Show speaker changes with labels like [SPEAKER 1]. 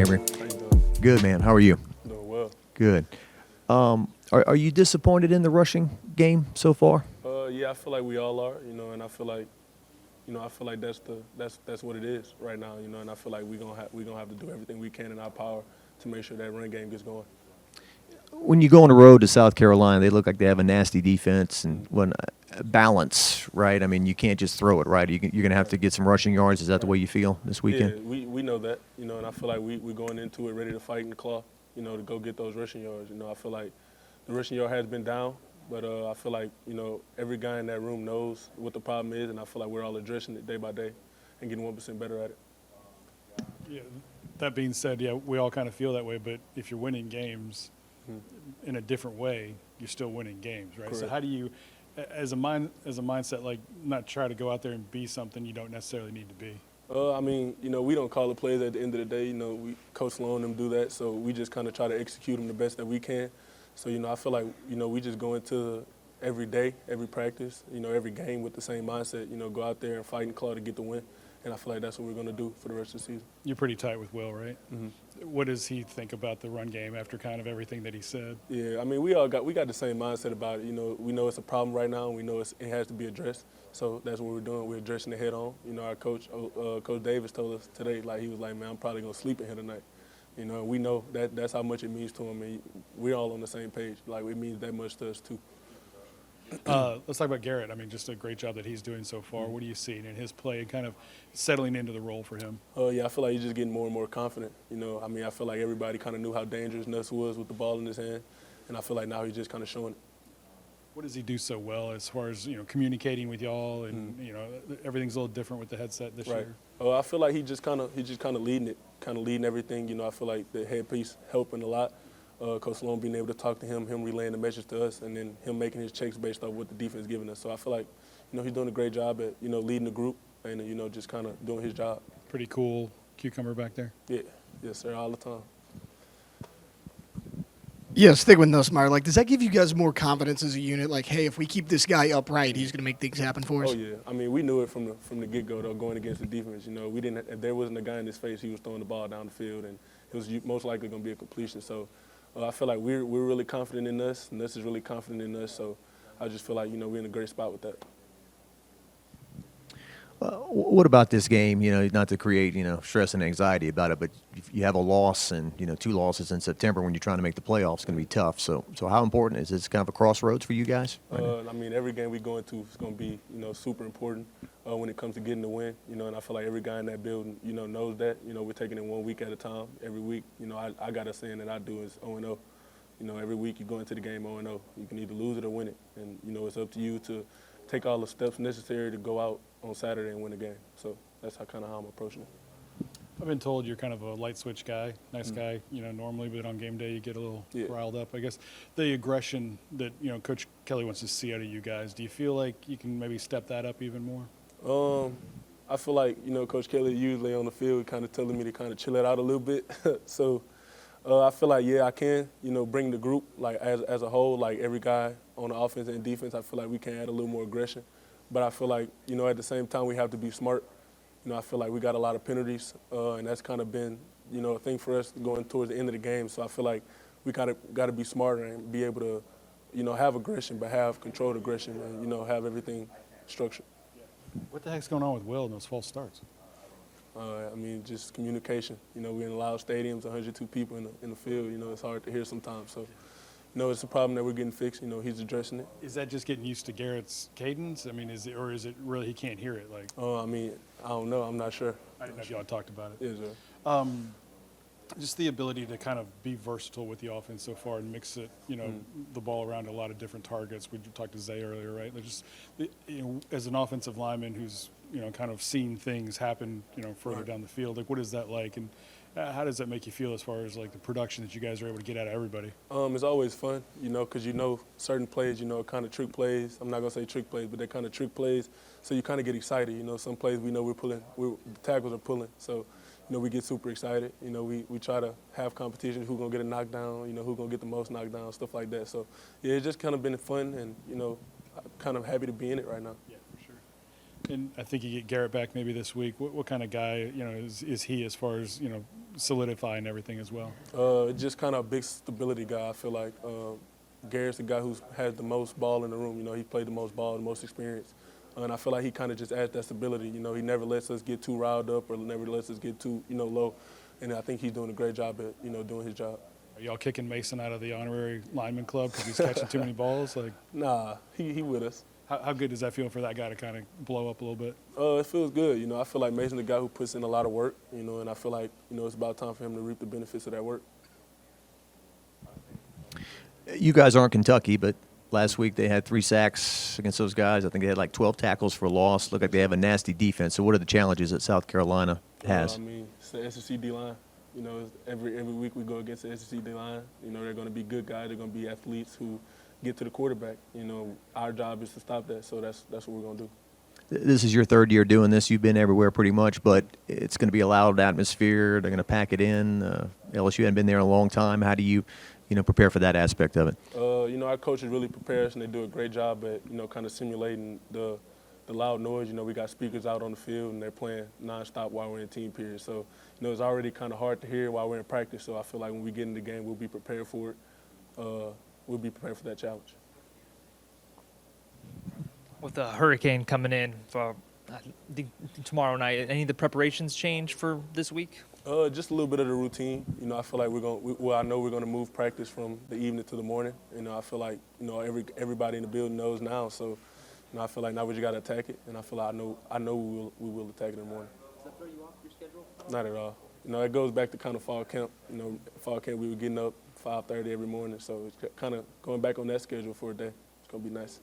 [SPEAKER 1] Emery?
[SPEAKER 2] How you doing?
[SPEAKER 1] Good, man. How are you?
[SPEAKER 2] Doing well.
[SPEAKER 1] Good. Are you disappointed in the rushing game so far?
[SPEAKER 2] Yeah, I feel like we all are, and I feel like, that's what it is right now, and I feel like we gonna have to do everything we can in our power to make sure that run game gets going.
[SPEAKER 1] When you go on the road to South Carolina, they look like they have a nasty defense and balance, right? I mean, you can't just throw it, right? You're going to have to get some rushing yards. Is that the way you feel this weekend?
[SPEAKER 2] Yeah, we know that, and I feel like we're going into it ready to fight and claw, to go get those rushing yards. I feel like the rushing yard has been down, but I feel like, every guy in that room knows what the problem is, and I feel like we're all addressing it day by day and getting 1% better at it.
[SPEAKER 3] Yeah, that being said, yeah, we all kind of feel that way, but if you're winning games in a different way, you're still winning games, right?
[SPEAKER 2] Correct.
[SPEAKER 3] So how do you, as a mindset, like not try to go out there and be something you don't necessarily need to be?
[SPEAKER 2] I mean, we don't call the plays at the end of the day. We Coach Sloan them do that, so we just kind of try to execute them the best that we can. So, I feel like, we just go into every day, every practice, every game with the same mindset, go out there and fight and claw to get the win. And I feel like that's what we're going to do for the rest of the season.
[SPEAKER 3] You're pretty tight with Will, right?
[SPEAKER 2] Mm-hmm.
[SPEAKER 3] What does he think about the run game after kind of everything that he said?
[SPEAKER 2] Yeah, I mean, we got the same mindset about it. We know it's a problem right now, and we know it has to be addressed. So that's what we're doing. We're addressing it head on. Our coach, Coach Davis, told us today, he was like, man, I'm probably going to sleep in here tonight. And we know that's how much it means to him, and we're all on the same page. It means that much to us, too.
[SPEAKER 3] Let's talk about Garrett. I mean, just a great job that he's doing so far. What are you seeing in his play and kind of settling into the role for him?
[SPEAKER 2] Yeah, I feel like he's just getting more and more confident. I feel like everybody kind of knew how dangerous Nuss was with the ball in his hand, and I feel like now he's just kind of showing it.
[SPEAKER 3] What does he do so well as far as, communicating with y'all and, everything's a little different with the headset this year?
[SPEAKER 2] I feel like he's just kind of leading it, kind of leading everything. I feel like the headpiece helping a lot. Coach Sloan being able to talk to him relaying the message to us, and then him making his checks based off what the defense is giving us. So I feel like, he's doing a great job at, leading the group and, just kind of doing his job.
[SPEAKER 3] Pretty cool cucumber back there.
[SPEAKER 2] Yeah, yes, sir, all the time.
[SPEAKER 4] Yeah, stick with Nussmeier. Does that give you guys more confidence as a unit? Hey, if we keep this guy upright, he's going to make things happen for us?
[SPEAKER 2] Oh, yeah. I mean, we knew it from the get-go, though, going against the defense. We didn't. If there wasn't a guy in his face, he was throwing the ball down the field, and it was most likely going to be a completion. So I feel like we're really confident in us, and Nuss is really confident in us. So I just feel like, we're in a great spot with that.
[SPEAKER 1] What about this game? Not to create stress and anxiety about it, but if you have a loss and 2 losses in September when you're trying to make the playoffs, it's going to be tough. So how important is this? Kind of a crossroads for you guys?
[SPEAKER 2] I mean, every game we go into is going to be super important when it comes to getting the win. And I feel like every guy in that building knows that. We're taking it 1 week at a time. Every week, I got a saying that I do is 0-0. Every week you go into the game 0-0. You can either lose it or win it, and it's up to you to take all the steps necessary to go out on Saturday and win the game. So that's how I'm approaching it.
[SPEAKER 3] I've been told you're kind of a light switch guy, nice guy, normally, but on game day you get a little riled up. I guess the aggression that, Coach Kelly wants to see out of you guys, do you feel like you can maybe step that up even more?
[SPEAKER 2] I feel like, Coach Kelly usually on the field kind of telling me to kind of chill it out a little bit. So I feel like, I can, bring the group, as a whole, every guy on the offense and defense, I feel like we can add a little more aggression. But I feel like, at the same time, we have to be smart. I feel like we got a lot of penalties, and that's kind of been, a thing for us going towards the end of the game. So I feel like we got to be smarter and be able to, have aggression, but have controlled aggression and, have everything structured.
[SPEAKER 3] What the heck's going on with Will in those false starts?
[SPEAKER 2] I mean, just communication. We're in loud stadiums, 102 people in the field. It's hard to hear sometimes. So, it's a problem that we're getting fixed. He's addressing it.
[SPEAKER 3] Is that just getting used to Garrett's cadence? I mean, is it really he can't hear it?
[SPEAKER 2] I mean, I don't know. I'm not sure.
[SPEAKER 3] I didn't know if y'all talked about it.
[SPEAKER 2] Yes, sir.
[SPEAKER 3] Just the ability to kind of be versatile with the offense so far and mix it, the ball around a lot of different targets. We talked to Zay earlier, right? As an offensive lineman who's, kind of seen things happen, further down the field, what is that like? And how does that make you feel as far as the production that you guys are able to get out of everybody?
[SPEAKER 2] It's always fun, because certain plays, are kind of trick plays. I'm not gonna say trick plays, but they're kind of trick plays. So you kind of get excited. Some plays we know the tackles are pulling. So, we get super excited. We try to have competition. Who's gonna get a knockdown? Who's gonna get the most knockdowns? Stuff like that. So yeah, it's just kind of been fun, and kind of happy to be in it right now.
[SPEAKER 3] Yeah, for sure. And I think you get Garrett back maybe this week. What kind of guy, is he as far as, solidifying everything as well?
[SPEAKER 2] Just kind of a big stability guy. I feel like Garrett's the guy who has the most ball in the room. He played the most ball, the most experience. And I feel like he kind of just adds that stability. He never lets us get too riled up or never lets us get too, low. And I think he's doing a great job at, doing his job.
[SPEAKER 3] Are y'all kicking Mason out of the honorary lineman club because he's catching too many balls?
[SPEAKER 2] Nah, he with us.
[SPEAKER 3] How good does that feel for that guy to kind of blow up a little bit?
[SPEAKER 2] It feels good. I feel like Mason's the guy who puts in a lot of work, and I feel like, it's about time for him to reap the benefits of that work.
[SPEAKER 1] You guys aren't Kentucky, but last week they had 3 sacks against those guys. I think they had like 12 tackles for loss. Look like they have a nasty defense. So what are the challenges that South Carolina has?
[SPEAKER 2] It's the SEC D-line. Every week we go against the SEC D-line. They're going to be good guys. They're going to be athletes who get to the quarterback. Our job is to stop that, so that's what we're going to do.
[SPEAKER 1] This is your 3rd year doing this. You've been everywhere pretty much, but it's going to be a loud atmosphere. They're going to pack it in. LSU hadn't been there in a long time. How do you prepare for that aspect of it?
[SPEAKER 2] Our coaches really prepare us, and they do a great job at, kind of simulating the loud noise. We got speakers out on the field, and they're playing nonstop while we're in team period. So, it's already kind of hard to hear while we're in practice. So I feel like when we get in the game, we'll be prepared for it. We'll be prepared for that challenge.
[SPEAKER 5] With the hurricane coming in for tomorrow night, any of the preparations change for this week?
[SPEAKER 2] Just a little bit of the routine. I feel like I know we're gonna move practice from the evening to the morning. I feel like everybody in the building knows now. So, I feel like now we just gotta attack it, and I feel like I know we will attack it in the morning.
[SPEAKER 5] Does that throw you off your schedule?
[SPEAKER 2] Not at all. It goes back to kind of fall camp. Fall camp we were getting up 5:30 every morning, so it's kind of going back on that schedule for a day. It's gonna be nice.